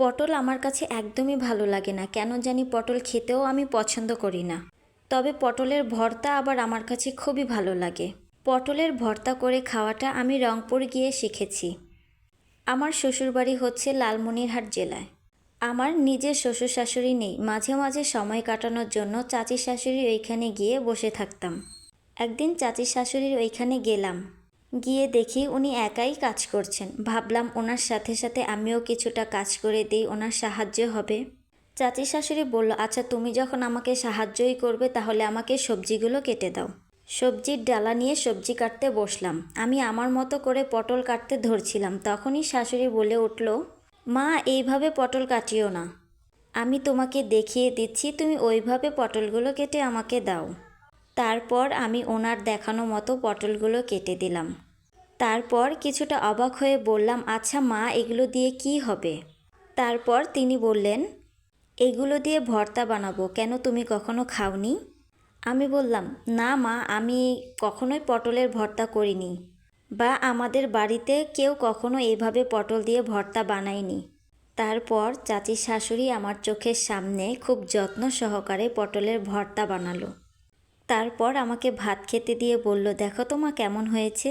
পটল আমার কাছে একদমই ভালো লাগে না, কেন জানি পটল খেতেও আমি পছন্দ করি না। তবে পটলের ভর্তা আবার আমার কাছে খুবই ভালো লাগে। পটলের ভর্তা করে খাওয়াটা আমি রংপুর গিয়ে শিখেছি। আমার শ্বশুরবাড়ি হচ্ছে লালমনিরহাট জেলায়। আমার নিজের শ্বশুর শাশুড়ি নেই, মাঝে মাঝে সময় কাটানোর জন্য চাচি শাশুড়ি ওইখানে গিয়ে বসে থাকতাম। একদিন চাচি শাশুড়ির ওইখানে গেলাম, গিয়ে দেখি উনি একাই কাজ করছেন। ভাবলাম ওনার সাথে সাথে আমিও কিছুটা কাজ করে দিই, ওনার সাহায্য হবে। চাচি শাশুড়ি বলল, আচ্ছা তুমি যখন আমাকে সাহায্যই করবে তাহলে আমাকে সবজিগুলো কেটে দাও। সবজির ডালা নিয়ে সবজি কাটতে বসলাম। আমি আমার মতো করে পটল কাটতে ধরছিলাম, তখনই শাশুড়ি বলে উঠল, মা এইভাবে পটল কাটিও না, আমি তোমাকে দেখিয়ে দিচ্ছি, তুমি ওইভাবে পটলগুলো কেটে আমাকে দাও। তারপর আমি ওনার দেখানো মতো পটলগুলো কেটে দিলাম। তারপর কিছুটা অবাক হয়ে বললাম, আচ্ছা মা এগুলো দিয়ে কি হবে? তারপর তিনি বললেন, এগুলো দিয়ে ভর্তা বানাবো, কেন তুমি কখনো খাওনি? আমি বললাম, না মা, আমি কখনোই পটলের ভর্তা করিনি, বা আমাদের বাড়িতে কেউ কখনো এইভাবে পটল দিয়ে ভর্তা বানায়নি। তারপর চাচির শাশুড়ি আমার চোখের সামনে খুব যত্ন সহকারে পটলের ভর্তা বানালো। তারপর আমাকে ভাত খেতে দিয়ে বলল, দেখো তো মা কেমন হয়েছে।